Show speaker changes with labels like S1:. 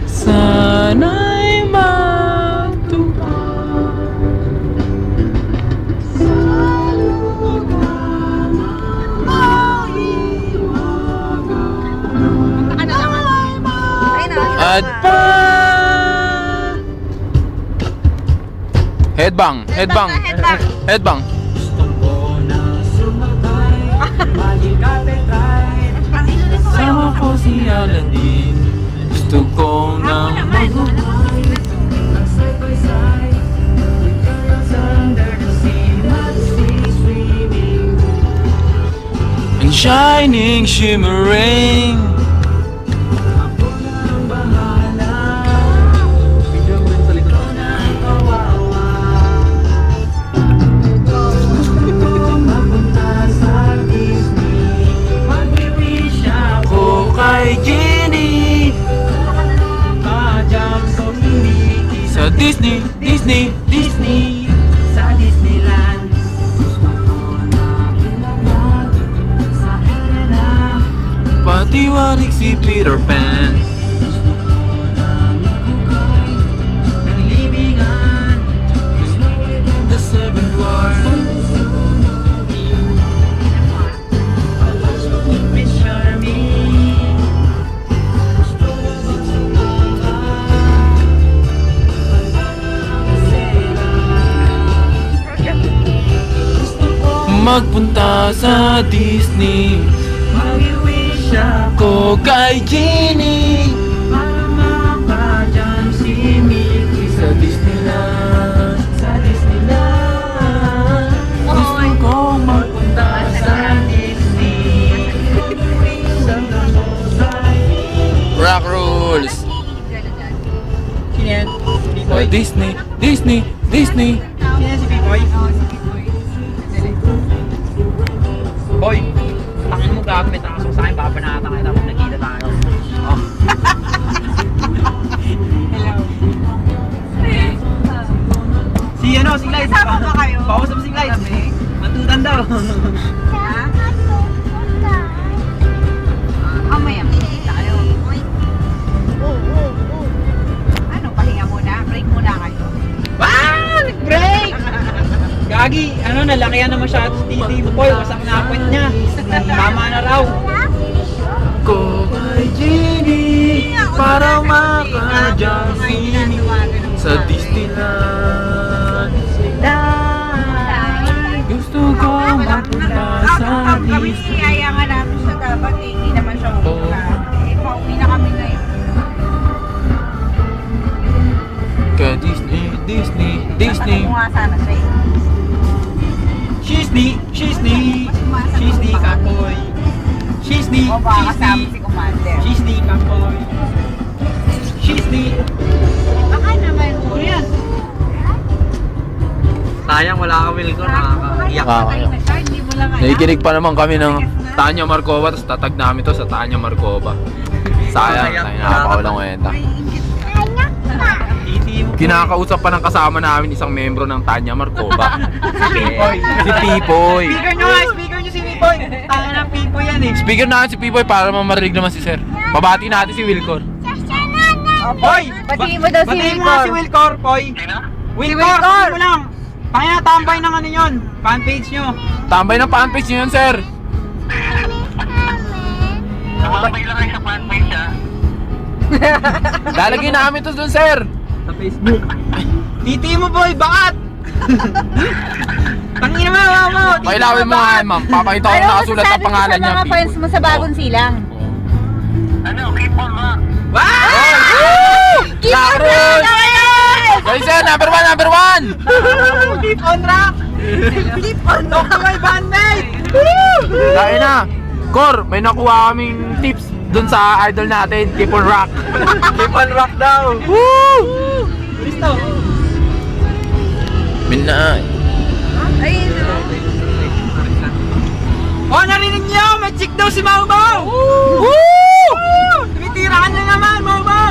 S1: Sana'y matupad. At pa headbang, headbang, headbang. Sama ko si Aladdin. Gusto ko nang and shining, shimmering. Ako kay Genie sa Disney, Disney, Disney,
S2: Sa Disneyland.
S1: patiwarik si Peter Pan.
S2: Libingan.
S1: The Seventh Wonder.
S2: Miss Charming.
S1: Magpunta sa Disney.
S2: Mag-wish
S1: Ko
S2: ako
S1: kay Genie
S2: para makajam si Mickey
S1: sa Disneyland.
S2: sa Disneyland.
S1: Gusto ko magpunta
S2: Sa Disney. Sa
S1: Rock Rules.
S2: Sino yan?
S1: Oh, Disney, Disney, Disney.
S2: Sino yan si B-Boy? Boy, tangin mo gamit ang aso sa akin, papanatan kita kung nagkita tayo. Oh. Hello. Si ano, si Light.
S3: Kasama ba kayo?
S2: Pausap si Light. Matutan daw.
S3: Mamaya, tayo. Ano, pahinga muna? Break muna kayo.
S2: Ah! Break! Gagi, ano, nalakihan na masyado si Titi Boy. Wasak na akwet niya. Tama na raw.
S1: Ko kay Genie para makajam si sa Disneyland. Gusto ko magpunta sa
S3: Kami
S1: Disney.
S3: kaya nga namin siya dapat eh. Hindi naman siya umuna. Eh, pauwi na kami ngayon.
S1: Ka Disney, Disney, Disney.
S3: Ano nga sana siya eh.
S2: She's the kapoy. She's the,
S3: O baka kasama si Commander.
S2: she's the kapoy. She's the.
S3: Baka naman.
S2: Ano yan? Sayang wala ka Wilco, nakakaiyak.
S1: Nakakaiyak.
S3: Hindi mo lang alam.
S1: Nakikinig pa naman kami ng Tanya Markova, tapos tatag namin to sa Tanya Markova. Sayang, tayo nakakaulang kwenta.
S2: Titi mo.
S1: Kinakausap pa ng kasama namin isang membro ng Tanya Markova.
S2: Pipoy.
S1: Si Pipoy.
S2: Speaker nyo si Pipoy. Tanga ng Pipoy yan eh.
S1: Speaker natin si Pipoy para mamarinig naman si Sir. Babati natin si Wilcor.
S2: Hoy!
S3: Batiin mo daw si
S2: Batiin mo nga si Wilcor, Poy. Wilcor, batiin mo lang. Tangina, tambay ng ano yun. Fanpage nyo.
S1: Tambay ng fanpage niyo yun, Sir.
S4: Nakabay lang kayo sa fanpage ha.
S1: Lalagay namin to dun, Sir.
S2: Sa Facebook. Titi mo, boy, bakat! Tangina mo, mo.
S1: Pailawin mo nga, ma'am. Papakita ko na nakasulat ang pangalan niya.
S3: Sa mga friends mo sa bagong silang.
S4: Ano, keep on rock.
S2: Wow!
S1: Rock! Guys, Sir, number one!
S2: Keep on rock! Keep on rock! Talk to my bandmate!
S1: Dahil na. Cor, may nakuha kaming tips dun sa idol natin. Keep on rock.
S2: Keep on rock daw!
S1: Woo!
S2: Listo!
S1: Midnight.
S3: Ayun o.
S2: Oh, narinig niyo! May chick daw si Mau Mau!
S1: Woo!
S2: Tumitirahan na naman, Mau Mau!